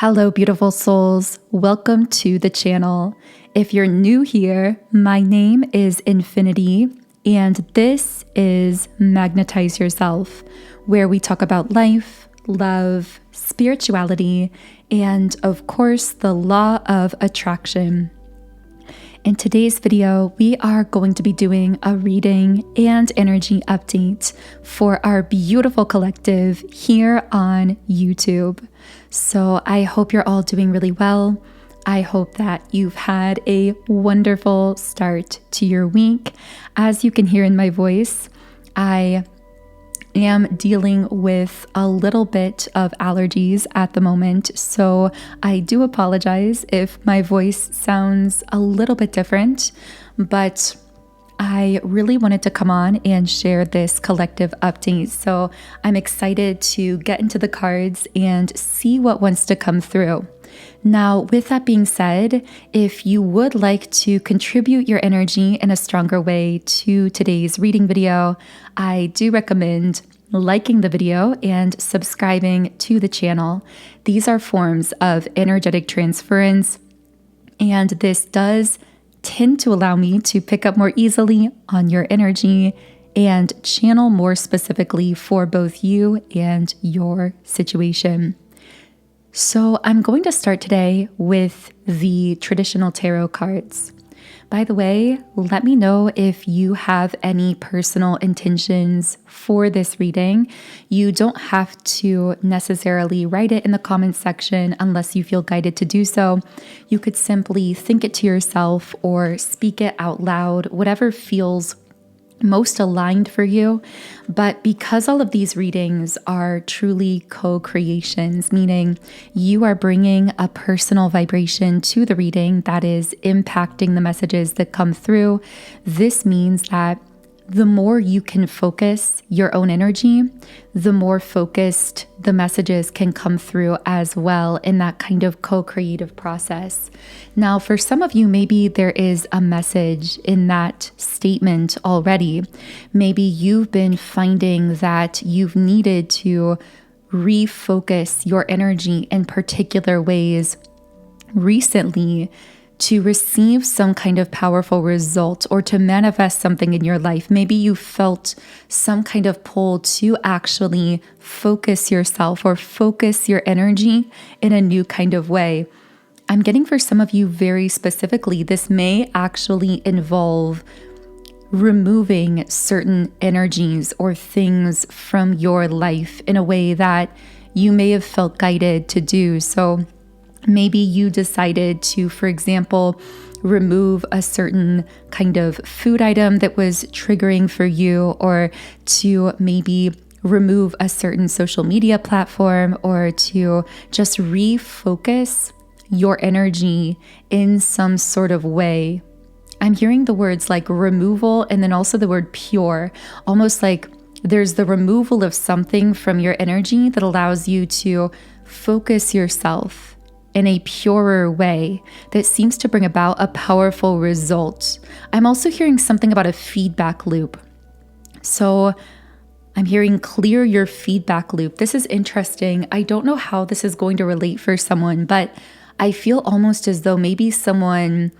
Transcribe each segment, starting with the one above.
Hello, beautiful souls. Welcome to the channel. If you're new here, my name is Infinity, and this is Magnetize Yourself, where we talk about life, love, spirituality, and of course, the law of attraction. In today's video, we are going to be doing a reading and energy update for our beautiful collective here on YouTube. So I hope you're all doing really well. I hope that you've had a wonderful start to your week. As you can hear in my voice, I am dealing with a little bit of allergies at the moment, so I do apologize if my voice sounds a little bit different, but I really wanted to come on and share this collective update. So I'm excited to get into the cards and see what wants to come through. Now, with that being said, if you would like to contribute your energy in a stronger way to today's reading video, I do recommend liking the video and subscribing to the channel. These are forms of energetic transference, and this does tend to allow me to pick up more easily on your energy and channel more specifically for both you and your situation. So I'm going to start today with the traditional tarot cards. By the way, let me know if you have any personal intentions for this reading. You don't have to necessarily write it in the comments section unless you feel guided to do so. You could simply think it to yourself or speak it out loud, whatever feels most aligned for you. But because all of these readings are truly co-creations, meaning you are bringing a personal vibration to the reading that is impacting the messages that come through, this means that the more you can focus your own energy, the more focused the messages can come through as well in that kind of co-creative process. Now, for some of you, maybe there is a message in that statement already. Maybe you've been finding that you've needed to refocus your energy in particular ways recently to receive some kind of powerful result or to manifest something in your life. Maybe you felt some kind of pull to actually focus yourself or focus your energy in a new kind of way. I'm getting for some of you very specifically, this may actually involve removing certain energies or things from your life in a way that you may have felt guided to do. So maybe you decided to, for example, remove a certain kind of food item that was triggering for you, or to maybe remove a certain social media platform, or to just refocus your energy in some sort of way. I'm hearing the words like removal and then also the word pure, almost like there's the removal of something from your energy that allows you to focus yourself in a purer way that seems to bring about a powerful result. I'm also hearing something about a feedback loop. So I'm hearing clear your feedback loop. This is interesting. I don't know how this is going to relate for someone, but I feel almost as though maybe someone...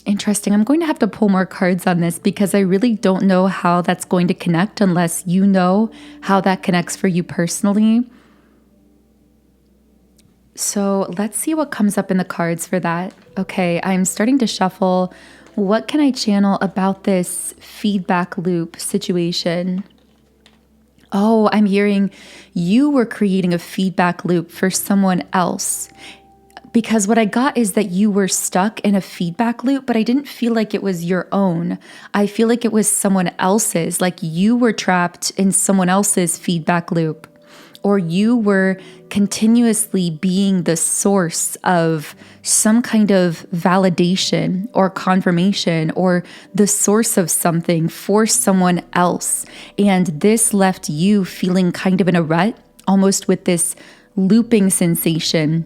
Interesting. I'm going to have to pull more cards on this because I really don't know how that's going to connect unless you know how that connects for you personally. So let's see what comes up in the cards for that. Okay, I'm starting to shuffle. What can I channel about this feedback loop situation? Oh, I'm hearing you were creating a feedback loop for someone else. Because what I got is that you were stuck in a feedback loop, but I didn't feel like it was your own. I feel like it was someone else's, like you were trapped in someone else's feedback loop. Or you were continuously being the source of some kind of validation or confirmation, or the source of something for someone else. And this left you feeling kind of in a rut, almost with this looping sensation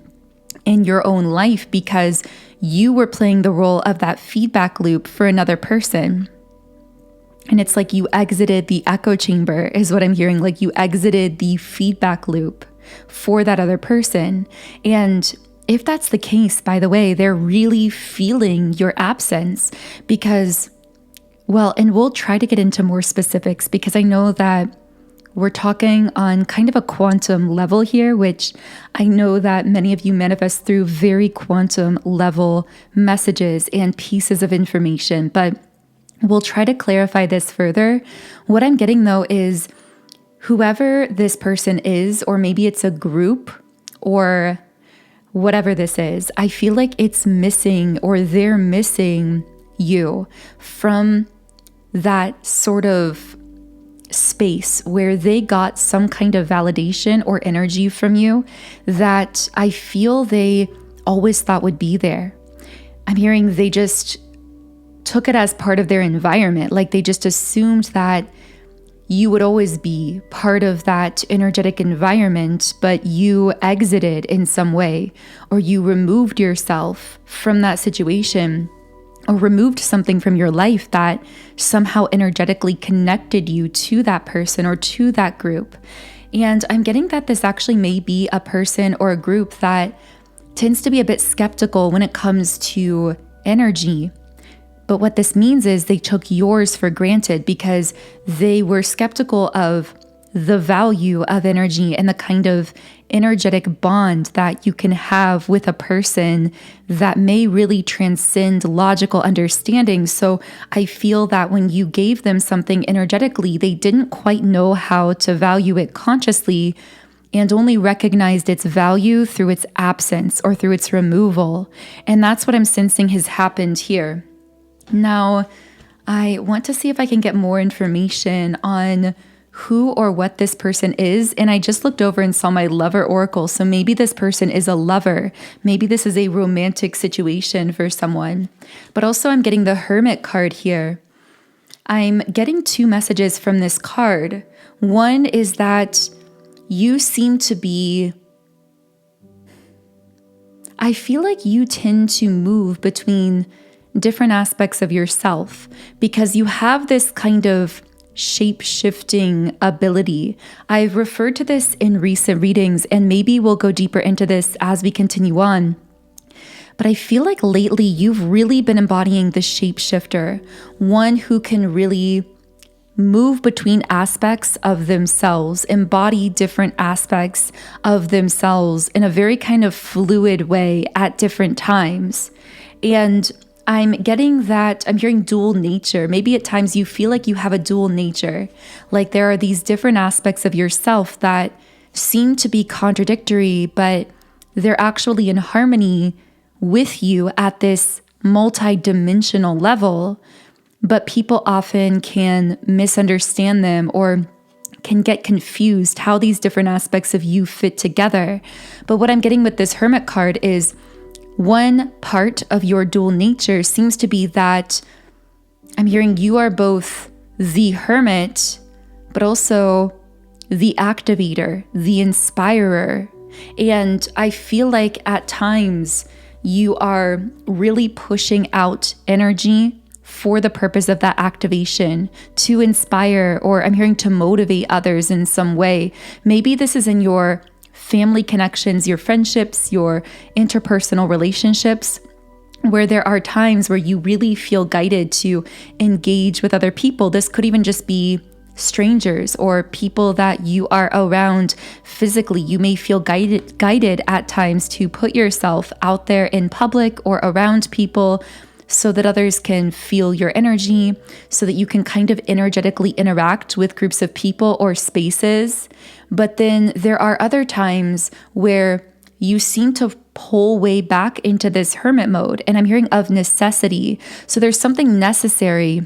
in your own life because you were playing the role of that feedback loop for another person. And it's like you exited the echo chamber is what I'm hearing, like you exited the feedback loop. for that other person. And if that's the case, by the way, they're really feeling your absence because, well, and we'll try to get into more specifics because I know that we're talking on kind of a quantum level here, which I know that many of you manifest through very quantum level messages and pieces of information, but we'll try to clarify this further. What I'm getting though is whoever this person is, or maybe it's a group or whatever this is, I feel like it's missing or they're missing you from that sort of space where they got some kind of validation or energy from you that I feel they always thought would be there. I'm hearing they just took it as part of their environment. Like they just assumed that you would always be part of that energetic environment, but you exited in some way, or you removed yourself from that situation, or removed something from your life that somehow energetically connected you to that person or to that group. And I'm getting that this actually may be a person or a group that tends to be a bit skeptical when it comes to energy. But what this means is they took yours for granted because they were skeptical of the value of energy and the kind of energetic bond that you can have with a person that may really transcend logical understanding. So I feel that when you gave them something energetically, they didn't quite know how to value it consciously and only recognized its value through its absence or through its removal. And that's what I'm sensing has happened here. Now, I want to see if I can get more information on who or what this person is. And I just looked over and saw my lover oracle. So maybe this person is a lover. Maybe this is a romantic situation for someone. But also I'm getting the Hermit card here. I'm getting two messages from this card. One is that you seem to be, I feel like you tend to move between different aspects of yourself because you have this kind of shape-shifting ability. I've referred to this in recent readings, and maybe we'll go deeper into this as we continue on. But I feel like lately you've really been embodying the shapeshifter, one who can really move between aspects of themselves, embody different aspects of themselves in a very kind of fluid way at different times. And I'm getting that, I'm hearing dual nature. Maybe at times you feel like you have a dual nature. Like there are these different aspects of yourself that seem to be contradictory, but they're actually in harmony with you at this multi-dimensional level. But people often can misunderstand them or can get confused how these different aspects of you fit together. But what I'm getting with this Hermit card is one part of your dual nature seems to be that I'm hearing you are both the hermit, but also the activator, the inspirer. And I feel like at times you are really pushing out energy for the purpose of that activation to inspire, or I'm hearing to motivate others in some way. Maybe this is in your family connections, your friendships, your interpersonal relationships, where there are times where you really feel guided to engage with other people. This could even just be strangers or people that you are around physically. You may feel guided at times to put yourself out there in public or around people so that others can feel your energy, so that you can kind of energetically interact with groups of people or spaces. But then there are other times where you seem to pull way back into this hermit mode, and I'm hearing of necessity. So there's something necessary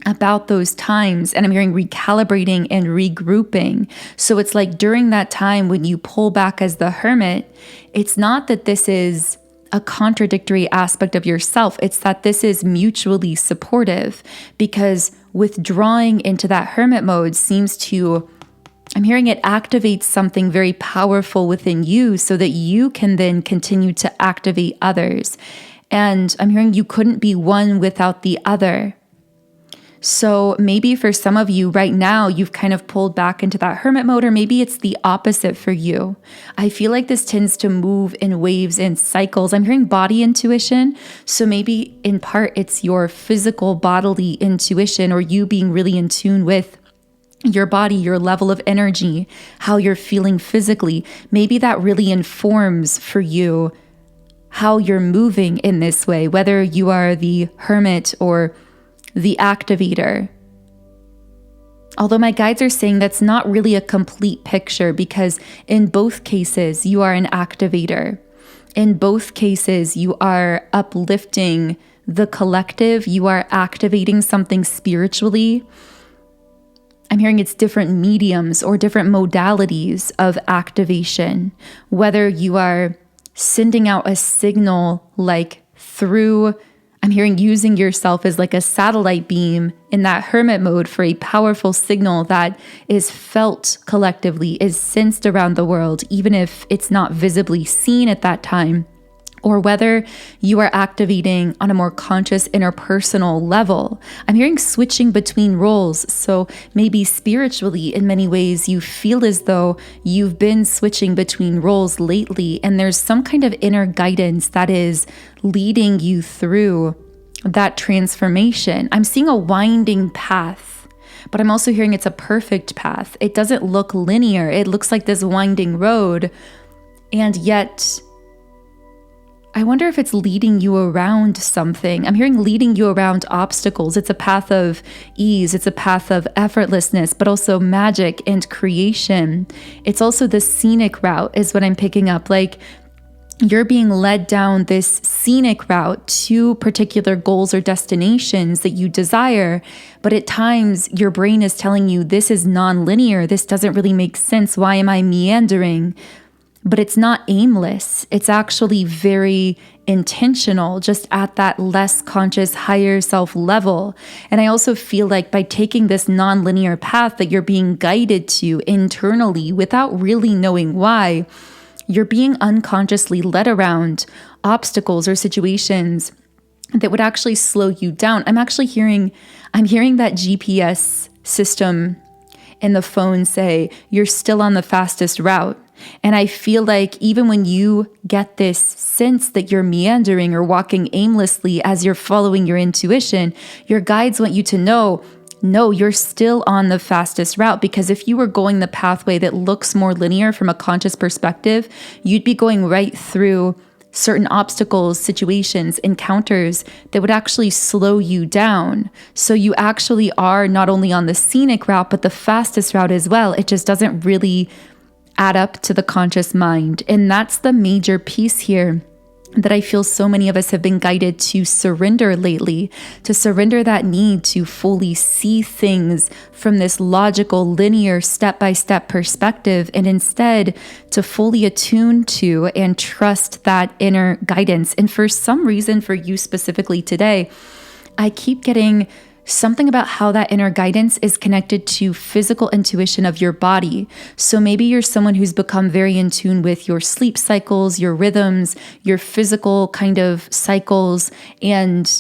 about those times, and I'm hearing recalibrating and regrouping. So it's like during that time when you pull back as the hermit, it's not that this is a contradictory aspect of yourself. It's that this is mutually supportive, because withdrawing into that hermit mode seems to, I'm hearing it activates something very powerful within you so that you can then continue to activate others. And I'm hearing you couldn't be one without the other. So maybe for some of you right now, you've kind of pulled back into that hermit mode, or maybe it's the opposite for you. I feel like this tends to move in waves and cycles. I'm hearing body intuition. So maybe in part it's your physical bodily intuition, or you being really in tune with your body, your level of energy, how you're feeling physically. Maybe that really informs for you how you're moving in this way, whether you are the hermit or the activator. Although my guides are saying that's not really a complete picture, because in both cases, you are an activator. In both cases, you are uplifting the collective. You are activating something spiritually. I'm hearing it's different mediums or different modalities of activation, whether you are sending out a signal like through, I'm hearing using yourself as like a satellite beam in that hermit mode for a powerful signal that is felt collectively, is sensed around the world, even if it's not visibly seen at that time. Or whether you are activating on a more conscious interpersonal level. I'm hearing switching between roles. So maybe spiritually, in many ways, you feel as though you've been switching between roles lately, and there's some kind of inner guidance that is leading you through that transformation. I'm seeing a winding path, but I'm also hearing it's a perfect path. It doesn't look linear. It looks like this winding road, and yet I wonder if it's leading you around something. I'm hearing leading you around obstacles. It's a path of ease. It's a path of effortlessness, but also magic and creation. It's also the scenic route is what I'm picking up. Like you're being led down this scenic route to particular goals or destinations that you desire. But at times your brain is telling you this is non-linear. This doesn't really make sense. Why am I meandering? But it's not aimless. It's actually very intentional, just at that less conscious, higher self level. And I also feel like by taking this non-linear path that you're being guided to internally without really knowing why, you're being unconsciously led around obstacles or situations that would actually slow you down. I'm hearing that GPS system in the phone say, you're still on the fastest route. And I feel like even when you get this sense that you're meandering or walking aimlessly as you're following your intuition, your guides want you to know, no, you're still on the fastest route. Because if you were going the pathway that looks more linear from a conscious perspective, you'd be going right through certain obstacles, situations, encounters that would actually slow you down. So you actually are not only on the scenic route, but the fastest route as well. It just doesn't really add up to the conscious mind. And that's the major piece here that I feel so many of us have been guided to surrender lately, to surrender that need to fully see things from this logical, linear, step-by-step perspective, and instead to fully attune to and trust that inner guidance. And for some reason, for you specifically today, I keep getting something about how that inner guidance is connected to physical intuition of your body. So maybe you're someone who's become very in tune with your sleep cycles, your rhythms, your physical kind of cycles. And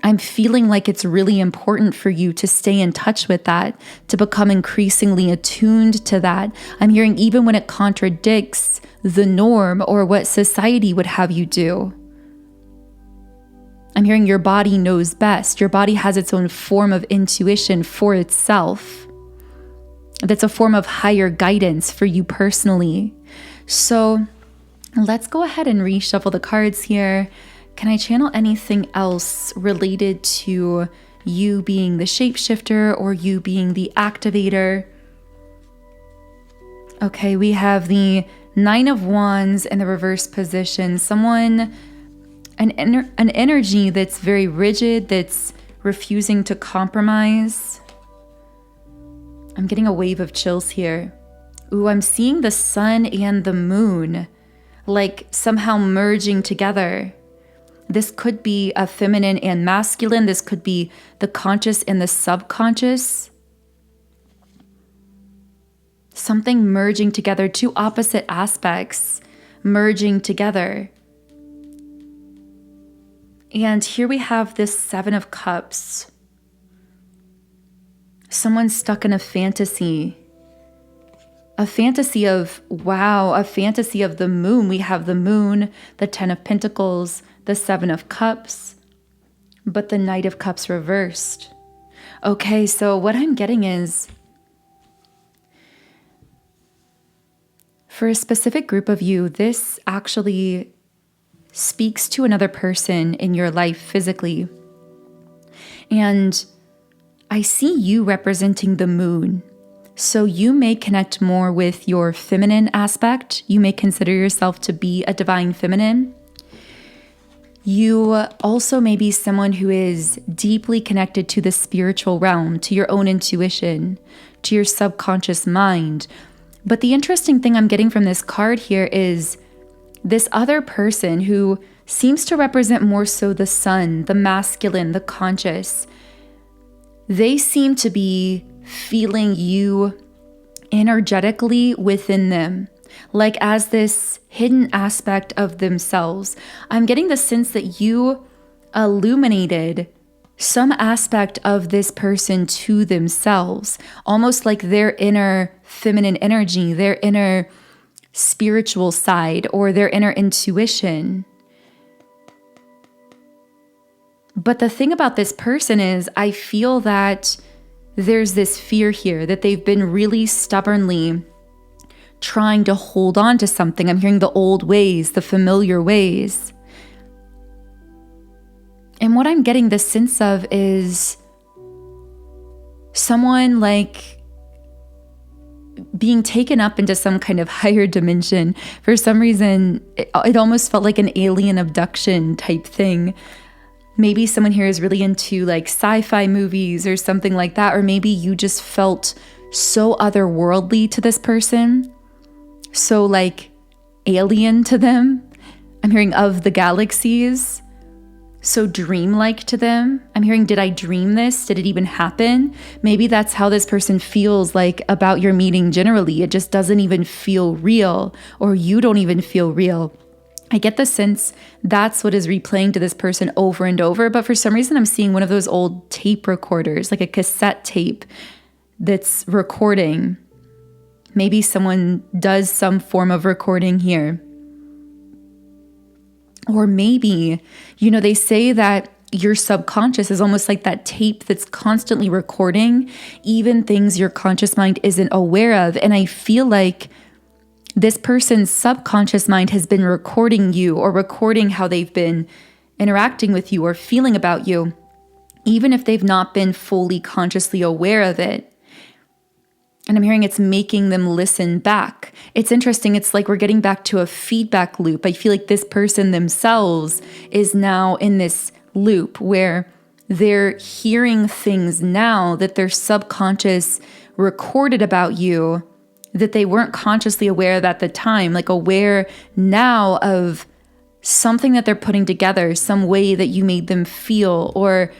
I'm feeling like it's really important for you to stay in touch with that, to become increasingly attuned to that. I'm hearing even when it contradicts the norm or what society would have you do. I'm hearing your body knows best. Your body has its own form of intuition for itself. That's a form of higher guidance for you personally. So let's go ahead and reshuffle the cards here. Can I channel anything else related to you being the shapeshifter or you being the activator? Okay, we have the Nine of Wands in the reverse position. An energy that's very rigid, that's refusing to compromise. I'm getting a wave of chills here. Ooh, I'm seeing the sun and the moon like somehow merging together. This could be a feminine and masculine. This could be the conscious and the subconscious. Something merging together, two opposite aspects merging together. And here we have this Seven of Cups. Someone's stuck in a fantasy of, wow, a fantasy of the moon. We have the moon, the 10 of Pentacles, the 7 of Cups, but the Knight of Cups reversed. Okay, so what I'm getting is, for a specific group of you, this actually speaks to another person in your life physically. And I see you representing the moon. So you may connect more with your feminine aspect. You may consider yourself to be a divine feminine. You also may be someone who is deeply connected to the spiritual realm, to your own intuition, to your subconscious mind. But the interesting thing I'm getting from this card here is this other person who seems to represent more so the sun, the masculine, the conscious. They seem to be feeling you energetically within them, like as this hidden aspect of themselves. I'm getting the sense that you illuminated some aspect of this person to themselves, almost like their inner feminine energy, their inner spiritual side, or their inner intuition. But the thing about this person is, I feel that there's this fear here that they've been really stubbornly trying to hold on to something. I'm hearing the old ways, the familiar ways. And what I'm getting the sense of is someone like being taken up into some kind of higher dimension. For some reason, it almost felt like an alien abduction type thing. Maybe someone here is really into like sci-fi movies or something like that. Or maybe you just felt so otherworldly to this person. So like alien to them. I'm hearing of the galaxies. So dreamlike to them. I'm hearing, did I dream this? Did it even happen? Maybe that's how this person feels like about your meeting generally. It just doesn't even feel real, or you don't even feel real. I get the sense that's what is replaying to this person over and over. But for some reason, I'm seeing one of those old tape recorders, like a cassette tape that's recording. Maybe someone does some form of recording here. Or maybe, they say that your subconscious is almost like that tape that's constantly recording even things your conscious mind isn't aware of. And I feel like this person's subconscious mind has been recording you, or recording how they've been interacting with you or feeling about you, even if they've not been fully consciously aware of it. And I'm hearing it's making them listen back. It's interesting. It's like we're getting back to a feedback loop. I feel like this person themselves is now in this loop where they're hearing things now that their subconscious recorded about you that they weren't consciously aware of at the time, like aware now of something that they're putting together, some way that you made them feel, or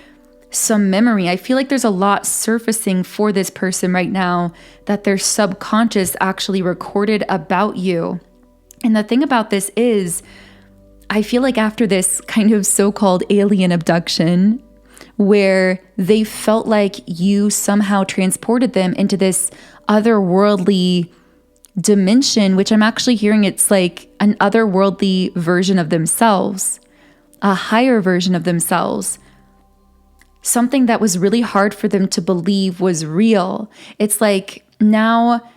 some memory. I feel like there's a lot surfacing for this person right now that their subconscious actually recorded about you. And the thing about this is, I feel like after this kind of so-called alien abduction, where they felt like you somehow transported them into this otherworldly dimension, which I'm actually hearing it's like an otherworldly version of themselves, a higher version of themselves, something that was really hard for them to believe was real. It's like now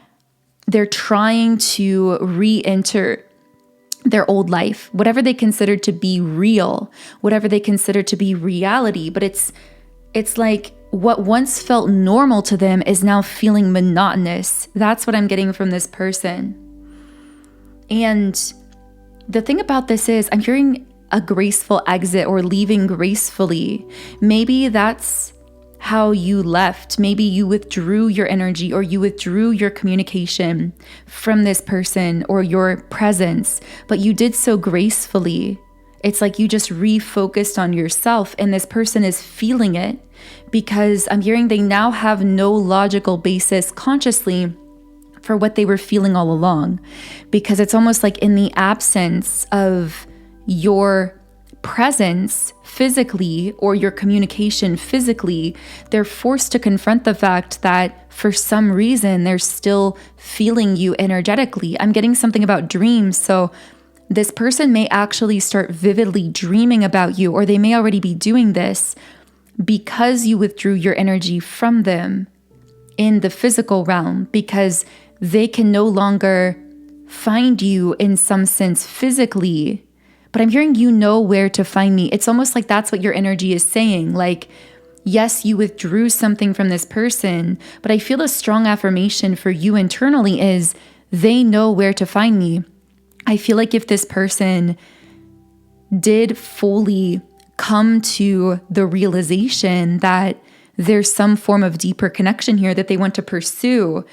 they're trying to re-enter their old life, whatever they consider to be real, whatever they consider to be reality. But it's like what once felt normal to them is now feeling monotonous. That's what I'm getting from this person. And the thing about this is, I'm hearing a graceful exit, or leaving gracefully. Maybe that's how you left. Maybe you withdrew your energy, or you withdrew your communication from this person or your presence, but you did so gracefully. It's like you just refocused on yourself, and this person is feeling it, because I'm hearing they now have no logical basis consciously for what they were feeling all along, because it's almost like in the absence of your presence physically or your communication physically, they're forced to confront the fact that for some reason they're still feeling you energetically. I'm getting something about dreams. So this person may actually start vividly dreaming about you, or they may already be doing this because you withdrew your energy from them in the physical realm, because they can no longer find you in some sense physically. But I'm hearing you know where to find me. It's almost like that's what your energy is saying. Like, yes, you withdrew something from this person, but I feel a strong affirmation for you internally is they know where to find me. I feel like if this person did fully come to the realization that there's some form of deeper connection here that they want to pursue,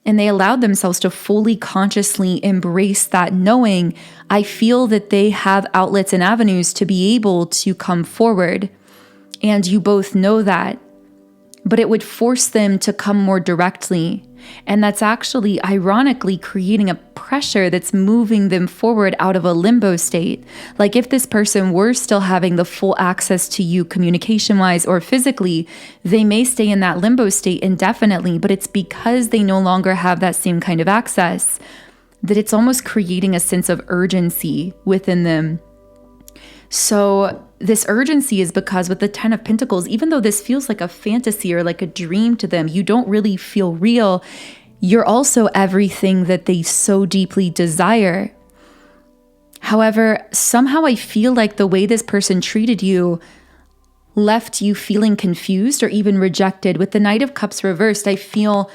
and they allowed themselves to fully consciously embrace that knowing, I feel that they have outlets and avenues to be able to come forward. And you both know that, but it would force them to come more directly. And that's actually ironically creating a pressure that's moving them forward out of a limbo state. Like if this person were still having the full access to you communication-wise or physically, they may stay in that limbo state indefinitely, but it's because they no longer have that same kind of access that it's almost creating a sense of urgency within them. So this urgency is because with the 10 of Pentacles, even though this feels like a fantasy or like a dream to them, you don't really feel real. You're also everything that they so deeply desire. However, somehow I feel like the way this person treated you left you feeling confused or even rejected. With the Knight of Cups reversed, I feel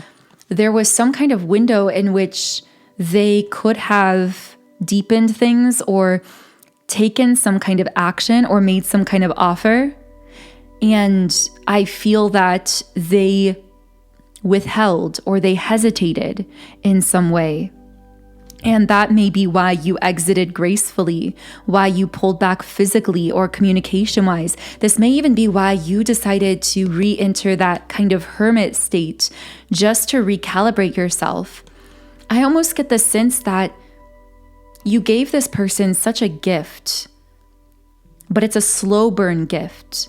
there was some kind of window in which they could have deepened things or taken some kind of action or made some kind of offer. And I feel that they withheld or they hesitated in some way. And that may be why you exited gracefully, why you pulled back physically or communication-wise. This may even be why you decided to re-enter that kind of hermit state just to recalibrate yourself. I almost get the sense that you gave this person such a gift, but it's a slow burn gift.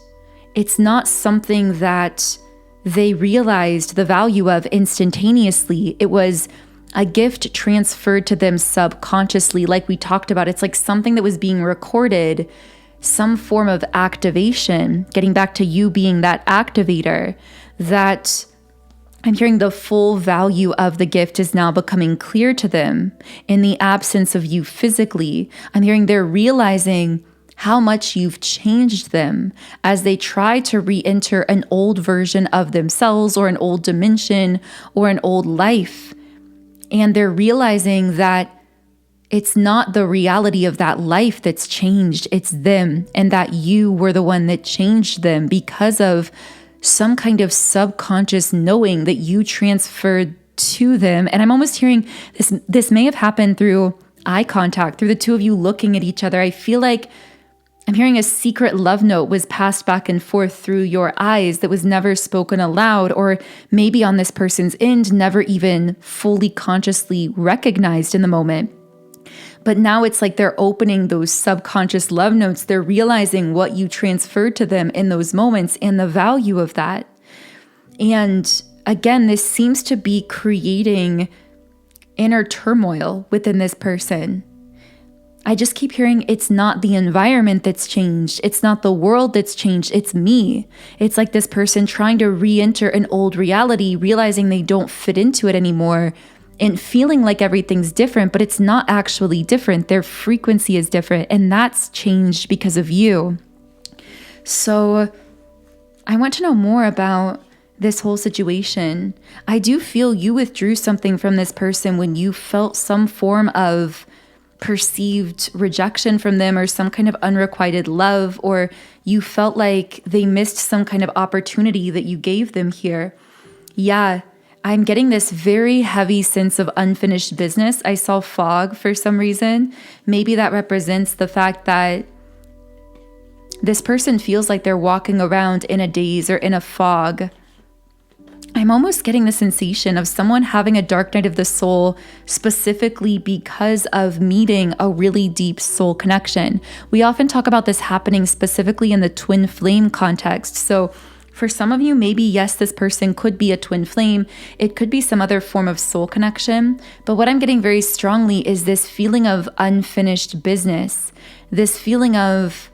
It's not something that they realized the value of instantaneously. It was a gift transferred to them subconsciously, like we talked about. It's like something that was being recorded, some form of activation, getting back to you being that activator, that I'm hearing the full value of the gift is now becoming clear to them in the absence of you physically. I'm hearing they're realizing how much you've changed them as they try to re-enter an old version of themselves or an old dimension or an old life. And they're realizing that it's not the reality of that life that's changed, it's them, and that you were the one that changed them because of some kind of subconscious knowing that you transferred to them. And I'm almost hearing this may have happened through eye contact, through the two of you looking at each other. I feel like I'm hearing a secret love note was passed back and forth through your eyes that was never spoken aloud, or maybe on this person's end, never even fully consciously recognized in the moment. But now it's like they're opening those subconscious love notes. They're realizing what you transferred to them in those moments and the value of that. And again, this seems to be creating inner turmoil within this person. I just keep hearing it's not the environment that's changed. It's not the world that's changed. It's me. It's like this person trying to re-enter an old reality, realizing they don't fit into it anymore, and feeling like everything's different, but it's not actually different. Their frequency is different, and that's changed because of you. So I want to know more about this whole situation. I do feel you withdrew something from this person when you felt some form of perceived rejection from them or some kind of unrequited love, or you felt like they missed some kind of opportunity that you gave them here. Yeah. I'm getting this very heavy sense of unfinished business. I saw fog for some reason. Maybe that represents the fact that this person feels like they're walking around in a daze or in a fog. I'm almost getting the sensation of someone having a dark night of the soul specifically because of meeting a really deep soul connection. We often talk about this happening specifically in the twin flame context. So for some of you, maybe yes, this person could be a twin flame. It could be some other form of soul connection. But what I'm getting very strongly is this feeling of unfinished business, this feeling of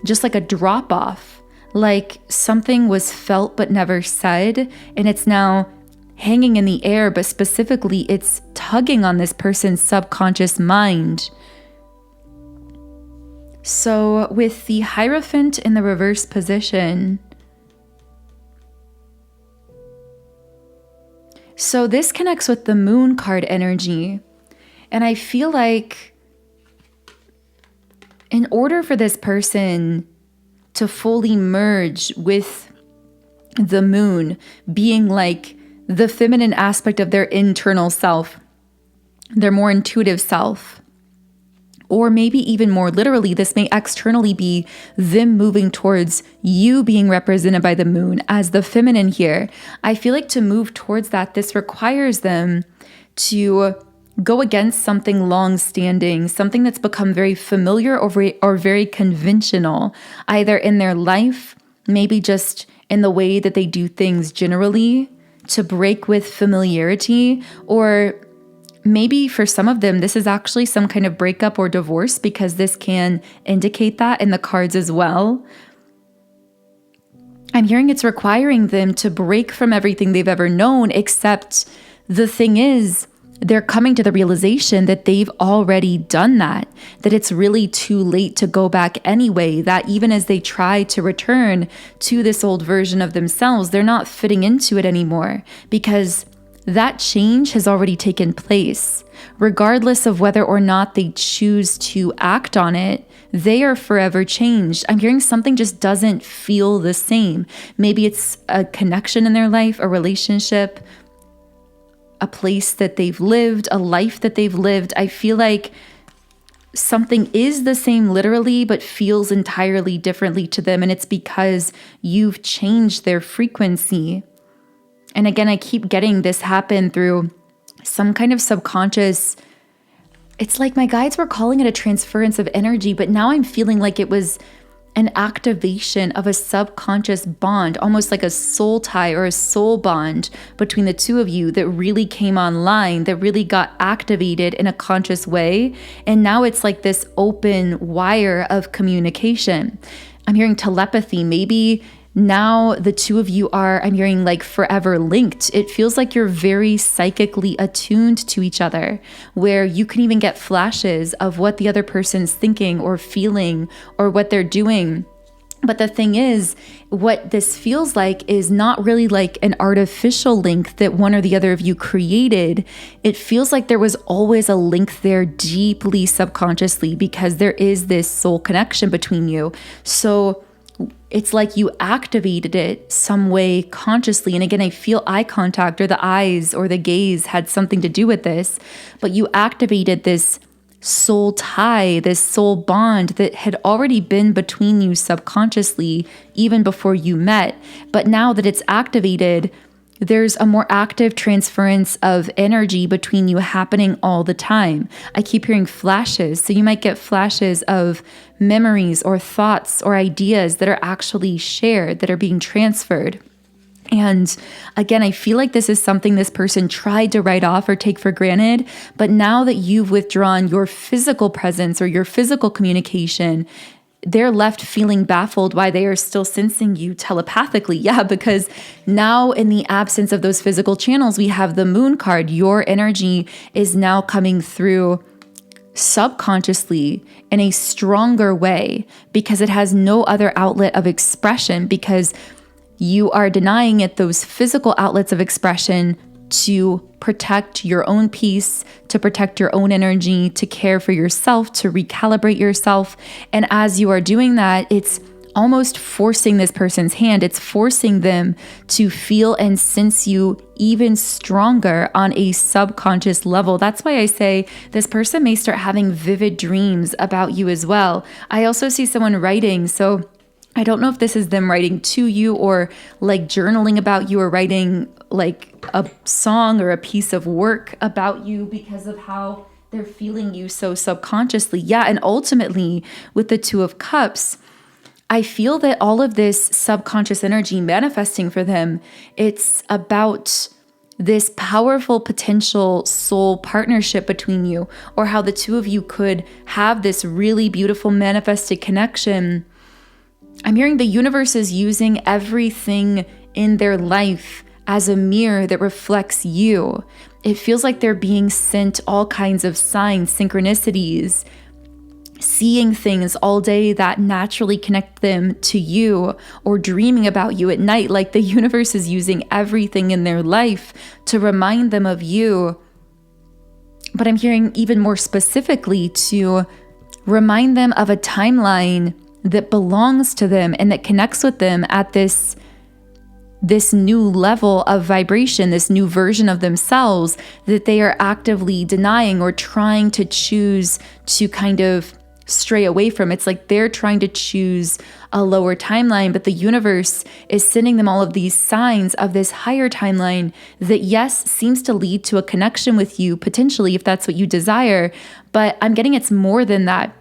just like a drop off. Like something was felt but never said, and it's now hanging in the air, but specifically it's tugging on this person's subconscious mind. So with the Hierophant in the reverse position, so this connects with the Moon card energy, and I feel like in order for this person to fully merge with the Moon being like the feminine aspect of their internal self, their more intuitive self, or maybe even more literally, this may externally be them moving towards you being represented by the Moon as the feminine here. I feel like to move towards that, this requires them to go against something long-standing, something that's become very familiar or very conventional, either in their life, maybe just in the way that they do things generally, to break with familiarity, or maybe for some of them, this is actually some kind of breakup or divorce, because this can indicate that in the cards as well. I'm hearing it's requiring them to break from everything they've ever known, except the thing is, they're coming to the realization that they've already done that it's really too late to go back anyway, that even as they try to return to this old version of themselves, they're not fitting into it anymore, because that change has already taken place. Regardless of whether or not they choose to act on it, they are forever changed. I'm hearing something just doesn't feel the same. Maybe it's a connection in their life, a relationship, a place that they've lived, a life that they've lived. I feel like something is the same literally, but feels entirely differently to them. And it's because you've changed their frequency. And again, I keep getting this happen through some kind of subconscious. It's like my guides were calling it a transference of energy, but now I'm feeling like it was an activation of a subconscious bond, almost like a soul tie or a soul bond between the two of you that really came online, that really got activated in a conscious way. And now it's like this open wire of communication. I'm hearing telepathy. Maybe now the two of you are, I'm hearing like forever linked. It feels like you're very psychically attuned to each other, where you can even get flashes of what the other person's thinking or feeling or what they're doing. But the thing is, what this feels like is not really like an artificial link that one or the other of you created. It feels like there was always a link there deeply subconsciously, because there is this soul connection between you. So it's like you activated it some way consciously. And again, I feel eye contact or the eyes or the gaze had something to do with this, but you activated this soul tie, this soul bond that had already been between you subconsciously even before you met. But now that it's activated, there's a more active transference of energy between you happening all the time. I keep hearing flashes. So you might get flashes of memories or thoughts or ideas that are actually shared, that are being transferred. And again, I feel like this is something this person tried to write off or take for granted. But now that you've withdrawn your physical presence or your physical communication, they're left feeling baffled why they are still sensing you telepathically. Yeah, because now in the absence of those physical channels, we have the Moon card. Your energy is now coming through subconsciously in a stronger way, because it has no other outlet of expression, because you are denying it those physical outlets of expression to protect your own peace, to protect your own energy, to care for yourself, to recalibrate yourself. And as you are doing that, it's almost forcing this person's hand. It's forcing them to feel and sense you even stronger on a subconscious level. That's why I say this person may start having vivid dreams about you as well. I also see someone writing. So I don't know if this is them writing to you or like journaling about you or writing like a song or a piece of work about you because of how they're feeling you so subconsciously. Yeah, and ultimately with the Two of Cups, I feel that all of this subconscious energy manifesting for them, it's about this powerful potential soul partnership between you, or how the two of you could have this really beautiful manifested connection. I'm hearing the universe is using everything in their life as a mirror that reflects you. It feels like they're being sent all kinds of signs, synchronicities, seeing things all day that naturally connect them to you, or dreaming about you at night. Like the universe is using everything in their life to remind them of you. But I'm hearing even more specifically to remind them of a timeline that belongs to them and that connects with them at this new level of vibration, this new version of themselves that they are actively denying or trying to choose to kind of stray away from. It's like they're trying to choose a lower timeline, but the universe is sending them all of these signs of this higher timeline that, yes, seems to lead to a connection with you, potentially, if that's what you desire. But I'm getting it's more than that.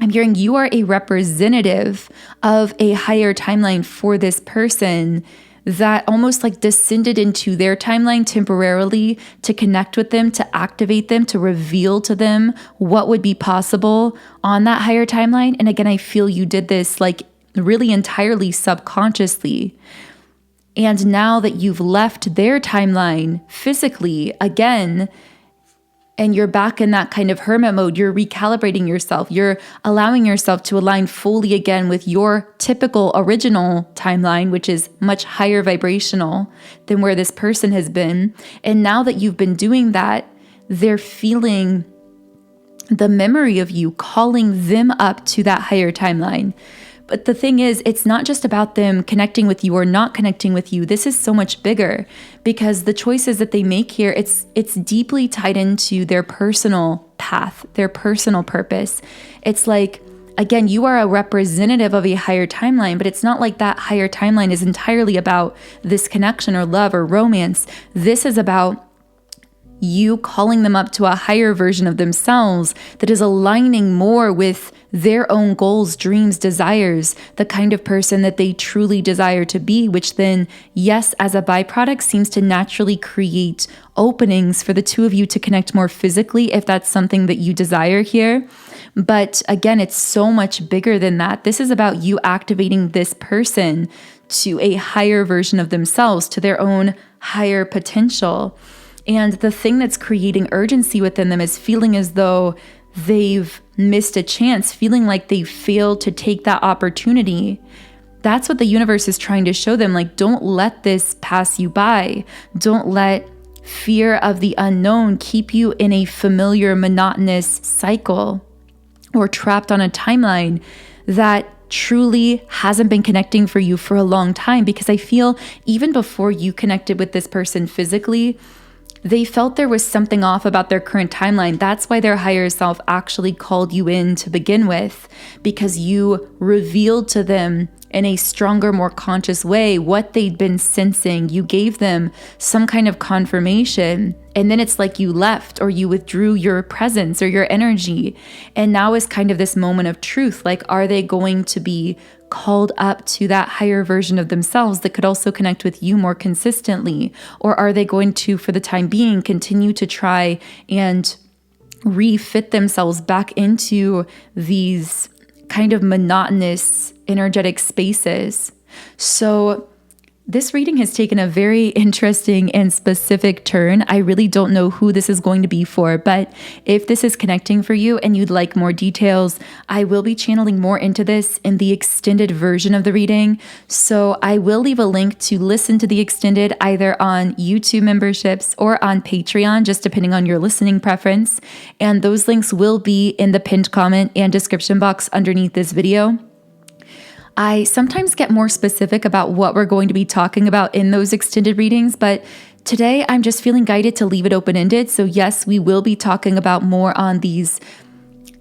I'm hearing you are a representative of a higher timeline for this person that almost like descended into their timeline temporarily to connect with them, to activate them, to reveal to them what would be possible on that higher timeline. And again, I feel you did this like really entirely subconsciously. And now that you've left their timeline physically again, and you're back in that kind of hermit mode, you're recalibrating yourself. You're allowing yourself to align fully again with your typical original timeline, which is much higher vibrational than where this person has been. And now that you've been doing that, they're feeling the memory of you, calling them up to that higher timeline. But the thing is, it's not just about them connecting with you or not connecting with you. This is so much bigger because the choices that they make here, it's deeply tied into their personal path, their personal purpose. It's like, again, you are a representative of a higher timeline, but it's not like that higher timeline is entirely about this connection or love or romance. This is about you calling them up to a higher version of themselves that is aligning more with their own goals, dreams, desires, the kind of person that they truly desire to be, which then, yes, as a byproduct, seems to naturally create openings for the two of you to connect more physically if that's something that you desire here. But again, it's so much bigger than that. This is about you activating this person to a higher version of themselves, to their own higher potential. And the thing that's creating urgency within them is feeling as though they've missed a chance, feeling like they failed to take that opportunity. That's what the universe is trying to show them. Like, don't let this pass you by. Don't let fear of the unknown keep you in a familiar, monotonous cycle or trapped on a timeline that truly hasn't been connecting for you for a long time. Because I feel even before you connected with this person physically, they felt there was something off about their current timeline. That's why their higher self actually called you in to begin with, because you revealed to them in a stronger, more conscious way what they'd been sensing. You gave them some kind of confirmation, and then it's like you left or you withdrew your presence or your energy. And now is kind of this moment of truth. Like, are they going to be called up to that higher version of themselves that could also connect with you more consistently? Or are they going to, for the time being, continue to try and refit themselves back into these kind of monotonous energetic spaces? So this reading has taken a very interesting and specific turn. I really don't know who this is going to be for, but if this is connecting for you and you'd like more details, I will be channeling more into this in the extended version of the reading. So I will leave a link to listen to the extended either on YouTube memberships or on Patreon, just depending on your listening preference. And those links will be in the pinned comment and description box underneath this video. I sometimes get more specific about what we're going to be talking about in those extended readings, but today I'm just feeling guided to leave it open-ended. So yes, we will be talking about more on these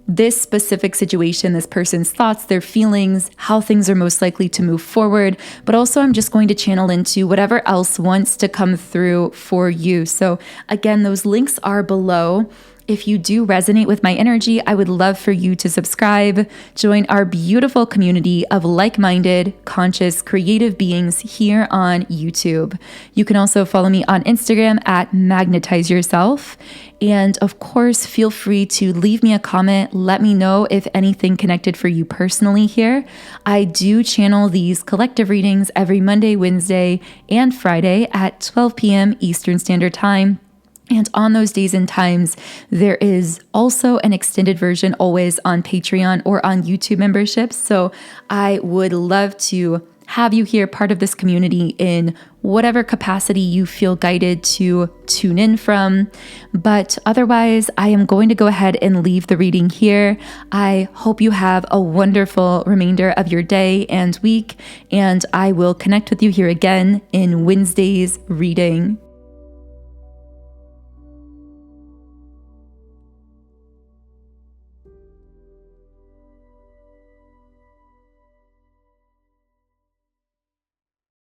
this specific situation, this person's thoughts, their feelings, how things are most likely to move forward. But also I'm just going to channel into whatever else wants to come through for you. So again, those links are below. If you do resonate with my energy, I would love for you to subscribe, join our beautiful community of like-minded, conscious, creative beings here on YouTube. You can also follow me on Instagram at Magnetize Yourself. And of course, feel free to leave me a comment. Let me know if anything connected for you personally here. I do channel these collective readings every Monday, Wednesday, and Friday at 12 p.m. Eastern Standard Time. And on those days and times, there is also an extended version always on Patreon or on YouTube memberships. So I would love to have you here, part of this community in whatever capacity you feel guided to tune in from. But otherwise, I am going to go ahead and leave the reading here. I hope you have a wonderful remainder of your day and week, and I will connect with you here again in Wednesday's reading.